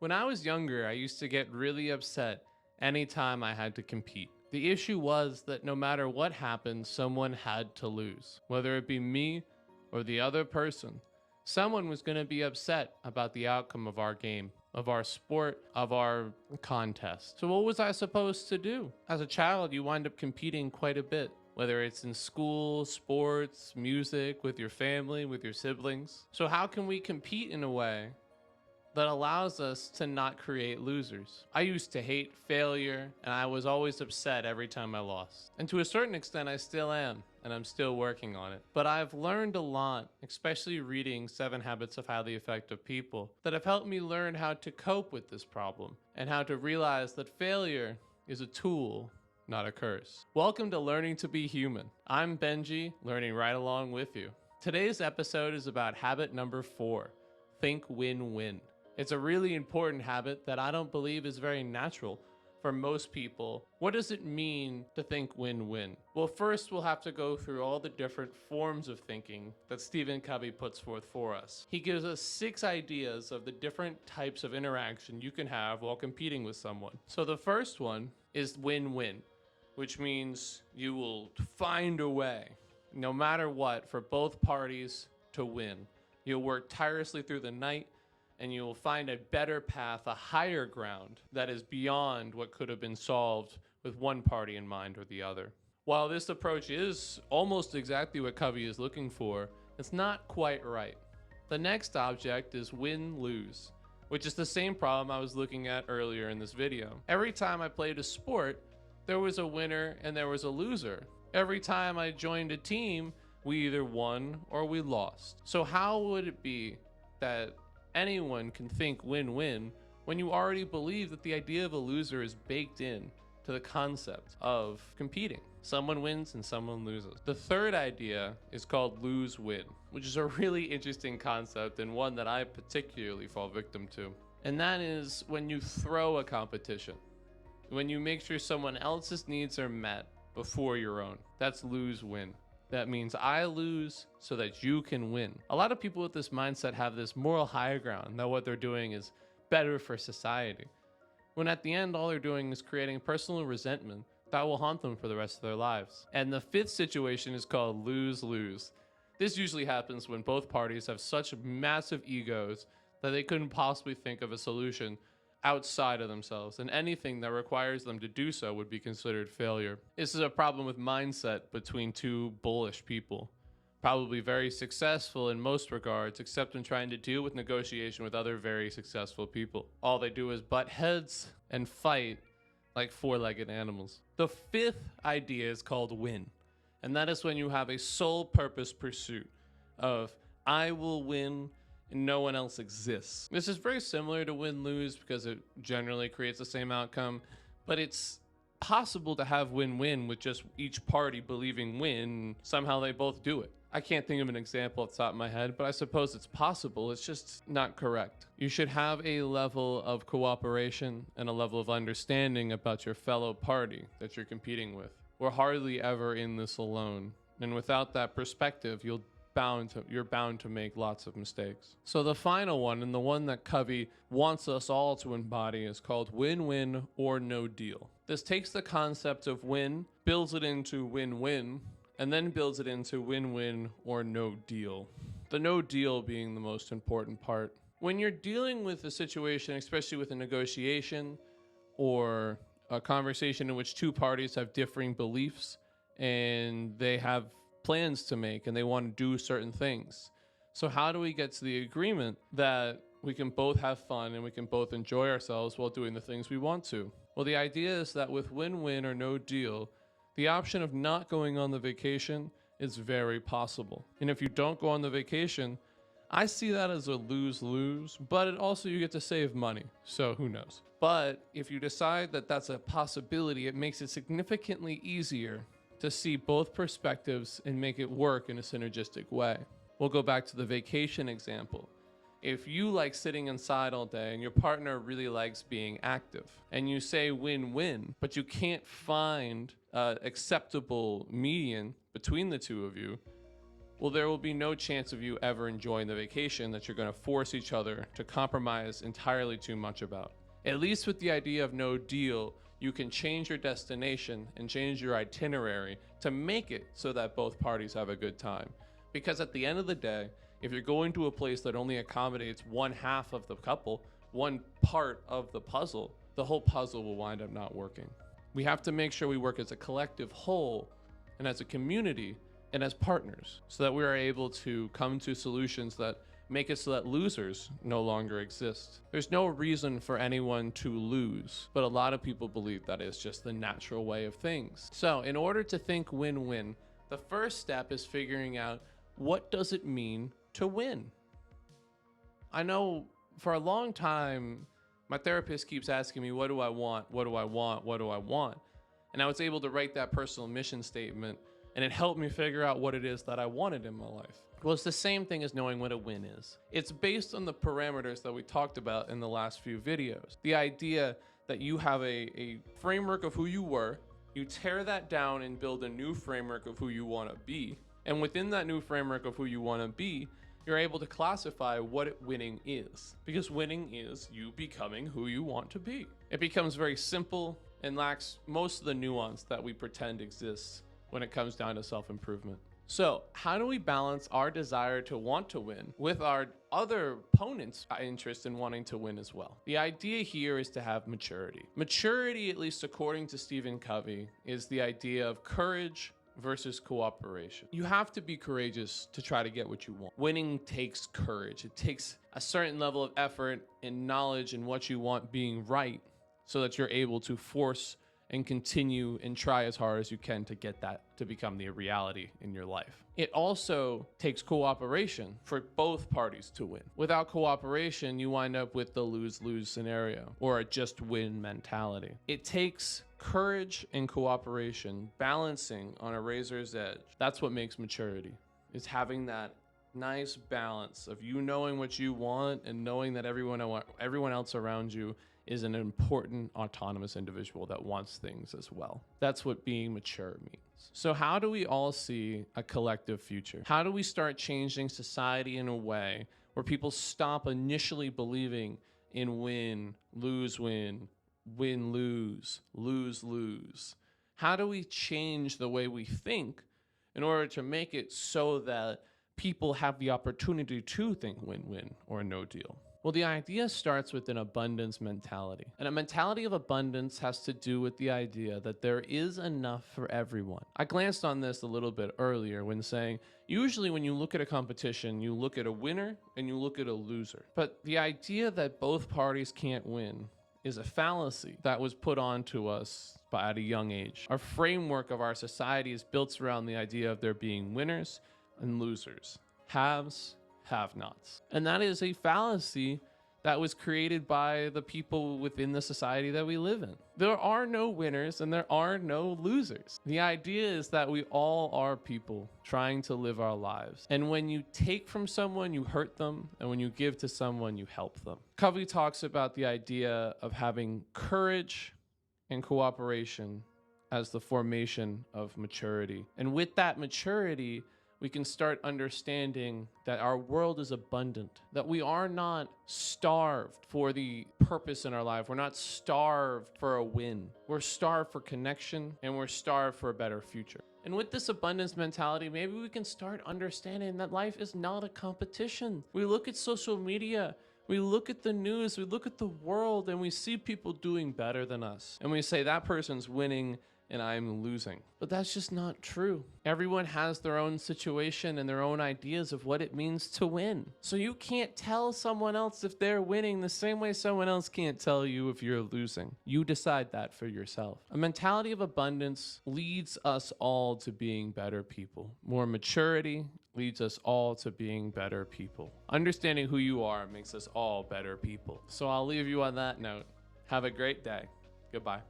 When I was younger, I used to get really upset anytime I had to compete. The issue was that no matter what happened, someone had to lose. Whether it be me or the other person, someone was going to be upset about the outcome of our game, of our sport, of our contest. So what was I supposed to do? As a child, you wind up competing quite a bit, whether it's in school, sports, music, with your family, with your siblings. So how can we compete in a way that allows us to not create losers? I used to hate failure, and I was always upset every time I lost. And to a certain extent, I still am, and I'm still working on it. But I've learned a lot, especially reading 7 Habits of Highly Effective People, that have helped me learn how to cope with this problem and how to realize that failure is a tool, not a curse. Welcome to Learning to Be Human. I'm Benji, learning right along with you. Today's episode is about habit number 4, think win-win. It's a really important habit that I don't believe is very natural for most people. What does it mean to think win-win? Well, first we'll have to go through all the different forms of thinking that Stephen Covey puts forth for us. He gives us 6 ideas of the different types of interaction you can have while competing with someone. So the first one is win-win, which means you will find a way, no matter what, for both parties to win. You'll work tirelessly through the night, and you will find a better path, a higher ground that is beyond what could have been solved with one party in mind or the other. While this approach is almost exactly what Covey is looking for, it's not quite right. The next object is win-lose, which is the same problem I was looking at earlier in this video. Every time I played a sport, there was a winner and there was a loser. Every time I joined a team, we either won or we lost. So how would it be that anyone can think win-win when you already believe that the idea of a loser is baked in to the concept of competing? Someone wins and someone loses. The third idea is called lose-win, which is a really interesting concept and one that I particularly fall victim to. And that is when you throw a competition, when you make sure someone else's needs are met before your own. That's lose-win. That means I lose so that you can win. A lot of people with this mindset have this moral high ground that what they're doing is better for society, when at the end all they're doing is creating personal resentment that will haunt them for the rest of their lives. And the 5th situation is called lose-lose. This usually happens when both parties have such massive egos that they couldn't possibly think of a solution outside of themselves, and anything that requires them to do so would be considered failure. This is a problem with mindset between 2 bullish people, probably very successful in most regards, except in trying to deal with negotiation with other very successful people. All they do is butt heads and fight like 4-legged animals. The 5th idea is called win, and that is when you have a sole purpose pursuit of I will win and no one else exists. This is very similar to win-lose because it generally creates the same outcome, but it's possible to have win-win with just each party believing win. Somehow they both do it. I can't think of an example off the top of my head, but I suppose it's possible. It's just not correct. You should have a level of cooperation and a level of understanding about your fellow party that you're competing with. We're hardly ever in this alone, and without that perspective, you're bound to make lots of mistakes. So the final one, and the one that Covey wants us all to embody, is called win-win or no deal. This takes the concept of win, builds it into win-win, and then builds it into win-win or no deal. The no deal being the most important part. When you're dealing with a situation, especially with a negotiation or a conversation in which 2 parties have differing beliefs and they have plans to make and they want to do certain things. So how do we get to the agreement that we can both have fun and we can both enjoy ourselves while doing the things we want to? Well, the idea is that with win-win or no deal, the option of not going on the vacation is very possible. And if you don't go on the vacation, I see that as a lose-lose, but it also you get to save money, so who knows. But if you decide that that's a possibility, it makes it significantly easier to see both perspectives and make it work in a synergistic way. We'll go back to the vacation example. If you like sitting inside all day and your partner really likes being active, and you say win-win, but you can't find an acceptable median between the 2 of you, well, there will be no chance of you ever enjoying the vacation that you're going to force each other to compromise entirely too much about. At least with the idea of no deal, you can change your destination and change your itinerary to make it so that both parties have a good time. Because at the end of the day, if you're going to a place that only accommodates one half of the couple, one part of the puzzle, the whole puzzle will wind up not working. We have to make sure we work as a collective whole and as a community and as partners so that we are able to come to solutions that make it so that losers no longer exist. There's no reason for anyone to lose, but a lot of people believe that is just the natural way of things. So in order to think win-win, the first step is figuring out, what does it mean to win? I know for a long time, my therapist keeps asking me, what do I want? What do I want? What do I want? And I was able to write that personal mission statement, and it helped me figure out what it is that I wanted in my life. Well, it's the same thing as knowing what a win is. It's based on the parameters that we talked about in the last few videos. The idea that you have a framework of who you were, you tear that down and build a new framework of who you want to be. And within that new framework of who you want to be, you're able to classify what winning is. Because winning is you becoming who you want to be. It becomes very simple and lacks most of the nuance that we pretend exists when it comes down to self-improvement. So how do we balance our desire to want to win with our other opponent's interest in wanting to win as well? The idea here is to have maturity. Maturity, at least according to Stephen Covey, is the idea of courage versus cooperation. You have to be courageous to try to get what you want. Winning takes courage. It takes a certain level of effort and knowledge in what you want being right so that you're able to force and continue and try as hard as you can to get that to become the reality in your life. It also takes cooperation for both parties to win. Without cooperation, you wind up with the lose-lose scenario or a just win mentality. It takes courage and cooperation balancing on a razor's edge. That's what makes maturity, is having that nice balance of you knowing what you want and knowing that everyone else around you is an important autonomous individual that wants things as well. That's what being mature means. So how do we all see a collective future? How do we start changing society in a way where people stop initially believing in win, lose, win, win, lose, lose, lose? How do we change the way we think in order to make it so that people have the opportunity to think win-win or no deal? Well, the idea starts with an abundance mentality. And a mentality of abundance has to do with the idea that there is enough for everyone. I glanced on this a little bit earlier when saying, usually when you look at a competition, you look at a winner and you look at a loser. But the idea that both parties can't win is a fallacy that was put onto us at a young age. Our framework of our society is built around the idea of there being winners and losers, haves, have-nots. And that is a fallacy that was created by the people within the society that we live in. There are no winners and there are no losers. The idea is that we all are people trying to live our lives. And when you take from someone, you hurt them. And when you give to someone, you help them. Covey talks about the idea of having courage and cooperation as the formation of maturity. And with that maturity, we can start understanding that our world is abundant, that we are not starved for the purpose in our life. We're not starved for a win. We're starved for connection, and we're starved for a better future. And with this abundance mentality, maybe we can start understanding that life is not a competition. We look at social media, we look at the news, we look at the world, and we see people doing better than us. And we say, that person's winning and I'm losing. But that's just not true. Everyone has their own situation and their own ideas of what it means to win. So you can't tell someone else if they're winning the same way someone else can't tell you if you're losing. You decide that for yourself. A mentality of abundance leads us all to being better people. More maturity leads us all to being better people. Understanding who you are makes us all better people. So I'll leave you on that note. Have a great day. Goodbye.